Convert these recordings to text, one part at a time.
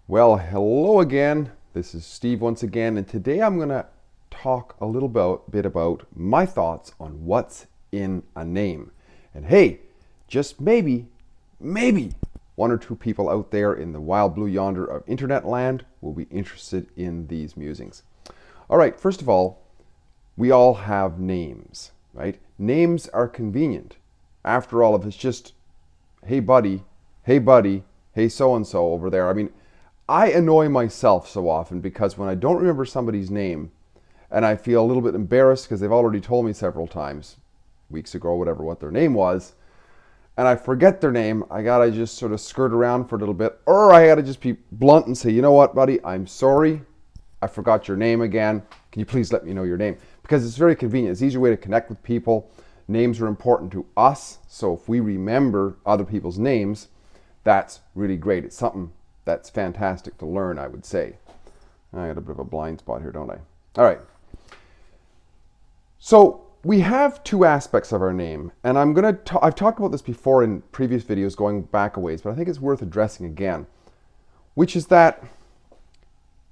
Well, hello again. This is Steve once again, and today I'm going to talk a little bit about my thoughts on what's in a name. And hey, just maybe one or two people out there in the wild blue yonder of internet land will be interested in these musings. All right, first of all, we all have names, right? Names are convenient. After all, if it's just, hey buddy, hey buddy, hey so and so over there. I annoy myself so often because when I don't remember somebody's name and I feel a little bit embarrassed because they've already told me several times, weeks ago, whatever, what their name was, and I forget their name, I gotta just sort of skirt around for a little bit, or I gotta just be blunt and say, you know what, buddy, I'm sorry, I forgot your name again. Can you please let me know your name? Because it's very convenient. It's an easier way to connect with people. Names are important to us, so if we remember other people's names, that's really great. It's something that's fantastic to learn, I would say. I got a bit of a blind spot here, don't I? All right. So we have two aspects of our name, and I've talked about this before in previous videos going back a ways, but I think it's worth addressing again, which is that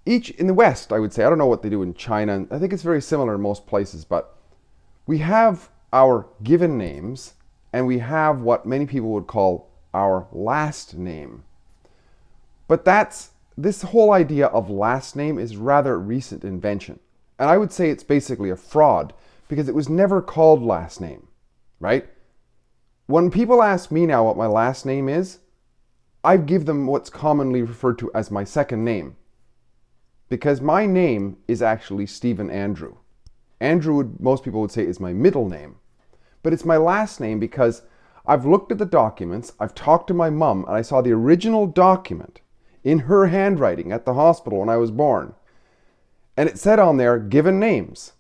each in the West, I would say, I don't know what they do in China, and I think it's very similar in most places, but we have our given names, and we have what many people would call our last name. But this whole idea of last name is rather recent invention. And I would say it's basically a fraud because it was never called last name, right? When people ask me now what my last name is, I give them what's commonly referred to as my second name. Because my name is actually Stephen Andrew. Andrew, most people would say, is my middle name. But it's my last name because I've looked at the documents, I've talked to my mom, and I saw the original document in her handwriting at the hospital when I was born. And it said on there, given names.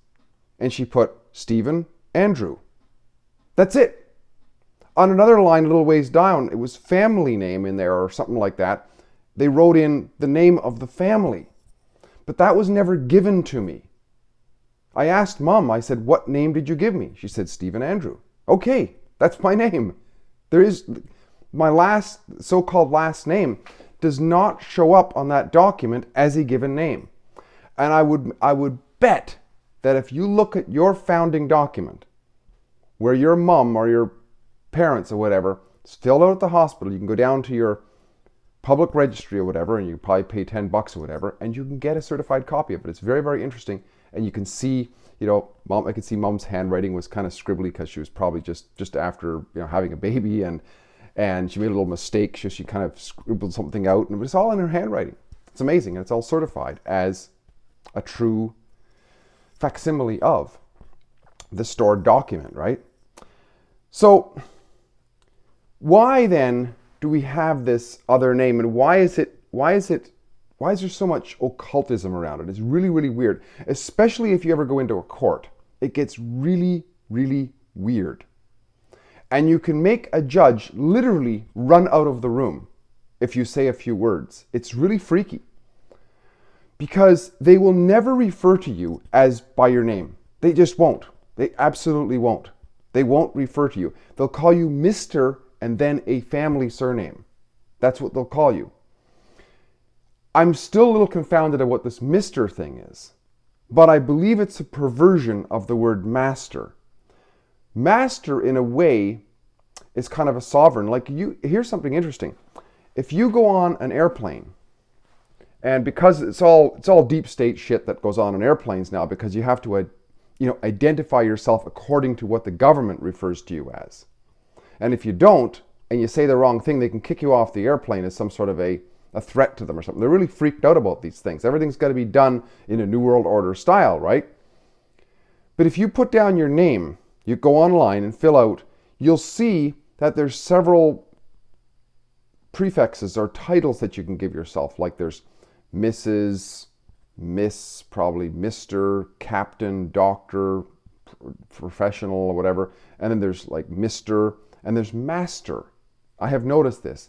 And she put Stephen Andrew. That's it. On another line, a little ways down, it was family name in there or something like that. They wrote in the name of the family. But that was never given to me. I asked Mom, I said, what name did you give me? She said, Stephen Andrew. Okay, that's my name. My so-called last name does not show up on that document as a given name. And I would bet that if you look at your founding document, where your mom or your parents or whatever is filled out at the hospital, you can go down to your public registry or whatever, and you probably pay $10 or whatever, and you can get a certified copy of it. It's very, very interesting. And you can see, I could see Mom's handwriting was kind of scribbly because she was probably just after, having a baby, and she made a little mistake. She kind of scribbled something out, and it was all in her handwriting. It's amazing, and it's all certified as a true facsimile of the stored document, right? So why then do we have this other name, and why is there so much occultism around it? It's really, really weird, especially if you ever go into a court. It gets really, really weird. And you can make a judge literally run out of the room if you say a few words. It's really freaky because they will never refer to you as by your name. They just won't. They absolutely won't. They won't refer to you. They'll call you Mr. and then a family surname. That's what they'll call you. I'm still a little confounded at what this Mr. thing is, but I believe it's a perversion of the word master. Master, in a way, is kind of a sovereign. Here's something interesting. If you go on an airplane, and because it's all deep state shit that goes on in airplanes now, because you have to, identify yourself according to what the government refers to you as. And if you don't, and you say the wrong thing, they can kick you off the airplane as some sort of a threat to them or something. They're really freaked out about these things. Everything's got to be done in a New World Order style, right? But if you put down your name, you go online and fill out, you'll see that there's several prefixes or titles that you can give yourself. Like there's Mrs., Miss, probably Mr., Captain, Doctor, Professional or whatever. And then there's like Mr., and there's Master. I have noticed this.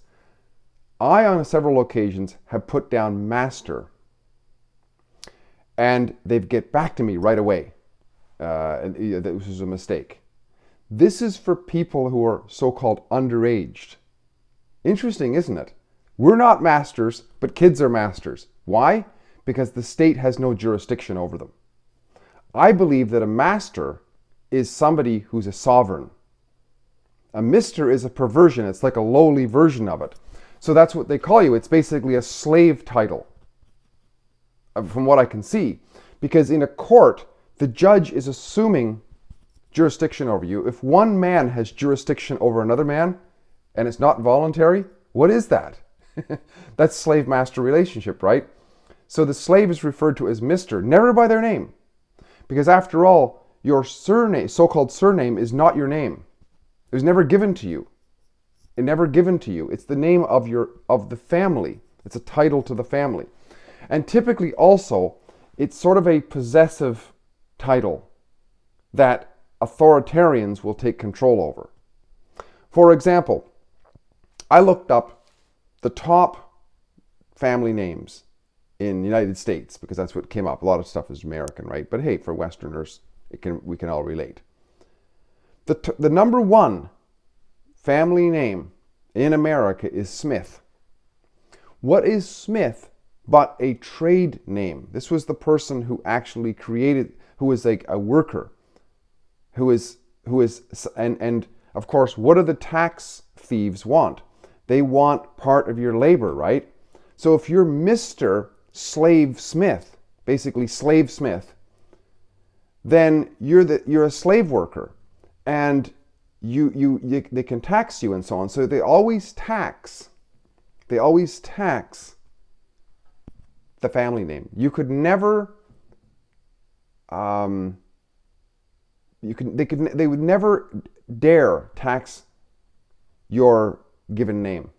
I, on several occasions, have put down Master, and they'd get back to me right away. This was a mistake. This is for people who are so-called underaged. Interesting, isn't it? We're not masters, but kids are masters. Why? Because the state has no jurisdiction over them. I believe that a master is somebody who's a sovereign. A mister is a perversion. It's like a lowly version of it. So that's what they call you. It's basically a slave title, from what I can see. Because in a court, the judge is assuming jurisdiction over you. If one man has jurisdiction over another man, and it's not voluntary, what is that? That's slave-master relationship, right? So the slave is referred to as Mr., never by their name. Because after all, your surname, so-called surname, is not your name. It was never given to you. Never given to you. It's the name of the family. It's a title to the family. And typically also, it's sort of a possessive title that authoritarians will take control over. For example, I looked up the top family names in the United States because that's what came up. A lot of stuff is American, right? But hey, for Westerners, we can all relate. The number one family name in America is Smith. What is Smith but a trade name? This was the person who actually created, who was like a worker, and of course, what do the tax thieves want? They want part of your labor, right? So if you're Mr. Slave Smith, basically Slave Smith, then you're a slave worker, and they can tax you and so on. So they always tax the family name. You could never they would never dare tax your given name.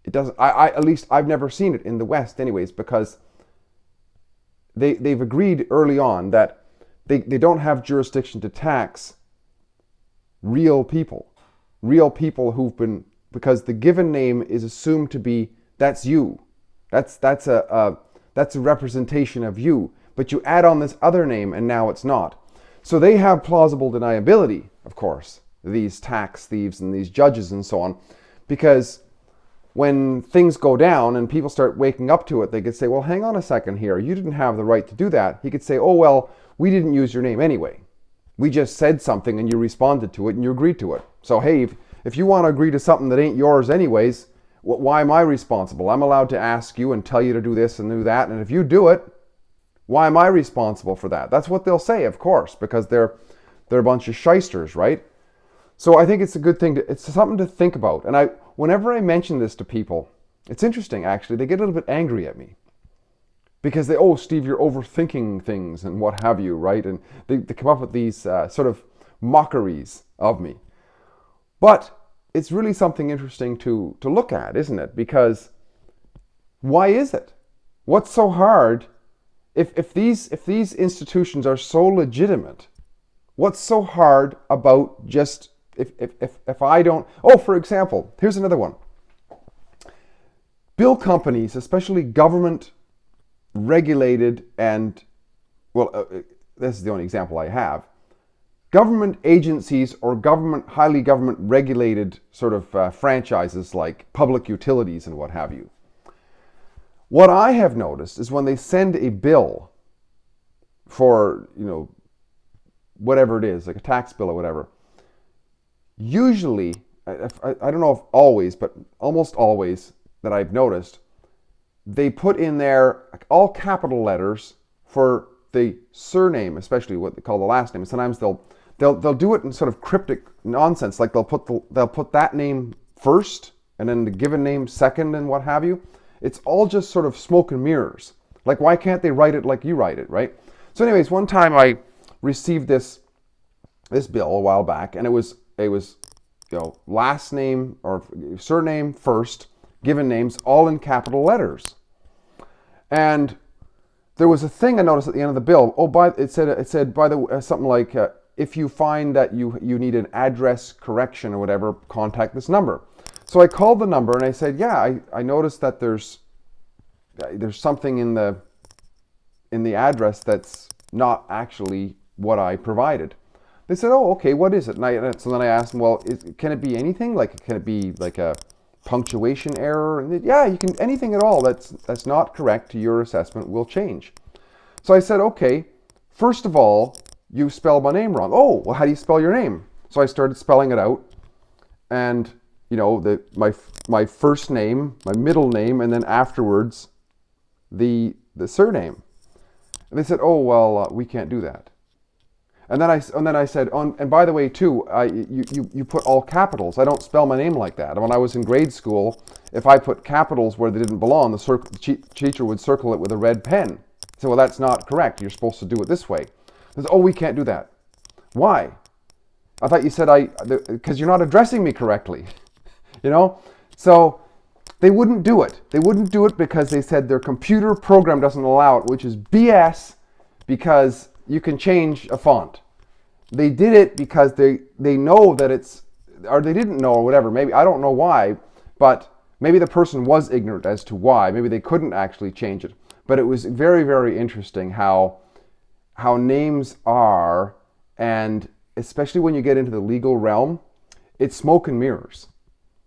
It doesn't. At least I've never seen it in the West, anyways, because they've agreed early on that they don't have jurisdiction to tax real people who've been, because the given name is assumed to be that's you, that's a representation of you, but you add on this other name and now it's not. So they have plausible deniability, of course, these tax thieves and these judges and so on, because when things go down and people start waking up to it, they could say, well, hang on a second here, you didn't have the right to do that. He could say, oh, well, we didn't use your name anyway. We just said something and you responded to it and you agreed to it. So hey, if you want to agree to something that ain't yours anyways, why am I responsible? I'm allowed to ask you and tell you to do this and do that, and if you do it, why am I responsible for that? That's what they'll say, of course, because they're a bunch of shysters, right? So I think it's a good thing it's something to think about. And whenever I mention this to people, it's interesting actually, they get a little bit angry at me. Because oh, Steve, you're overthinking things and what have you, right? And they come up with these sort of mockeries of me. But it's really something interesting to look at, isn't it? Because why is it? What's so hard? If these institutions are so legitimate, what's so hard about just if I don't? Oh, for example, here's another one. Bill companies, especially government regulated and, well, this is the only example I have. Government agencies or highly government regulated sort of franchises like public utilities and what have you. What I have noticed is when they send a bill for, whatever it is, like a tax bill or whatever, usually, I don't know if always, but almost always that I've noticed, they put in there all capital letters for the surname, especially what they call the last name. Sometimes they'll do it in sort of cryptic nonsense, like they'll put that name first and then the given name second and what have you. It's all just sort of smoke and mirrors. Like, why can't they write it like you write it, right? So anyways, one time I received this bill a while back, and it was last name or surname first, given names all in capital letters. And there was a thing I noticed at the end of the bill. It said by the way, something like, if you find that you need an address correction or whatever, contact this number. So I called the number and I said, yeah, I noticed that there's something in the address that's not actually what I provided. They said, oh, okay, what is it? So then I asked them, well, can it be anything? Like, can it be like a punctuation error. And yeah, you can, anything at all that's not correct to your assessment will change. So I said, okay, first of all, you spelled my name wrong. Oh, well, how do you spell your name? So I started spelling it out, and my first name, my middle name, and then afterwards the surname. And they said, oh, well, we can't do that. And then I said, and by the way, too, you put all capitals. I don't spell my name like that. And when I was in grade school, if I put capitals where they didn't belong, the teacher would circle it with a red pen. So, well, that's not correct. You're supposed to do it this way. They said, oh, we can't do that. Why? I thought you said because you're not addressing me correctly. So they wouldn't do it. They wouldn't do it because they said their computer program doesn't allow it, which is BS, because you can change a font. They did it because they know that it's, or they didn't know, or whatever. Maybe, I don't know why, but maybe the person was ignorant as to why. Maybe they couldn't actually change it. But it was very, very interesting how names are, and especially when you get into the legal realm, it's smoke and mirrors.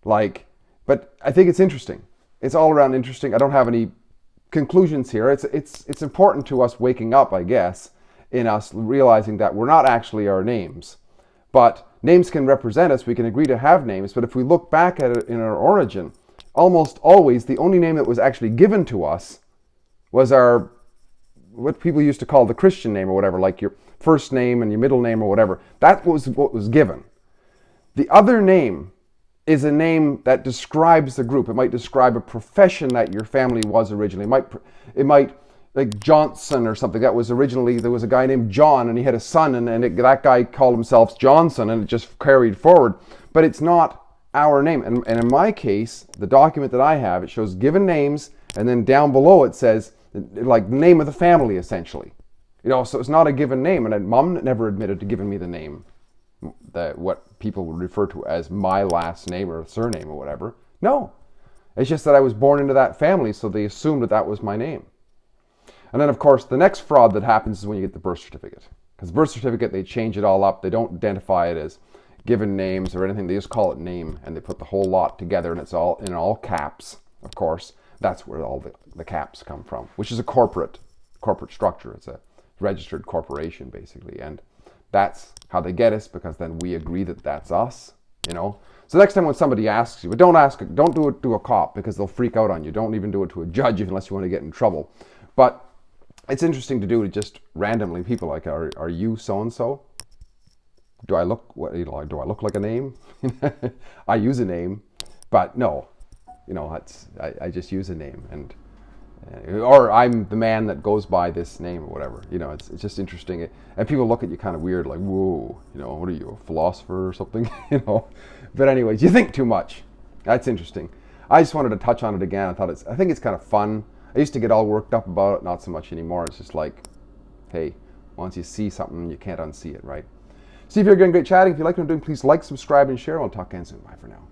But I think it's interesting. It's all around interesting. I don't have any conclusions here. It's important to us waking up, I guess, in us realizing that we're not actually our names. But names can represent us. We can agree to have names. But if we look back at it in our origin, almost always the only name that was actually given to us was what people used to call the Christian name or whatever, like your first name and your middle name or whatever. That was what was given. The other name is a name that describes the group. It might describe a profession that your family was originally. It might like Johnson or something. That was originally, there was a guy named John and he had a son, and that guy called himself Johnson, and it just carried forward. But it's not our name. And in my case, the document that I have, it shows given names, and then down below it says like the name of the family, essentially. So it's not a given name. And Mom never admitted to giving me the name, what people would refer to as my last name or surname or whatever. No, it's just that I was born into that family, so they assumed that was my name. And then, of course, the next fraud that happens is when you get the birth certificate. Because birth certificate, they change it all up. They don't identify it as given names or anything. They just call it name, and they put the whole lot together, and it's all in all caps, of course. That's where all the caps come from, which is a corporate structure. It's a registered corporation, basically. And that's how they get us, because then we agree that that's us, So next time when somebody asks you, but don't do it to a cop, because they'll freak out on you. Don't even do it to a judge unless you want to get in trouble. But it's interesting to do it just randomly. People like, are you so-and-so? Do I look like a name? I use a name, but no, I just use a name, or I'm the man that goes by this name or whatever. It's just interesting. And people look at you kind of weird, like, whoa, what are you, a philosopher or something? But anyways, you think too much. That's interesting. I just wanted to touch on it again. I think it's kind of fun. I used to get all worked up about it, not so much anymore. It's just like, hey, once you see something, you can't unsee it, right? Steve here, again, great chatting. If you like what I'm doing, please like, subscribe, and share. I'll talk again soon. Bye for now.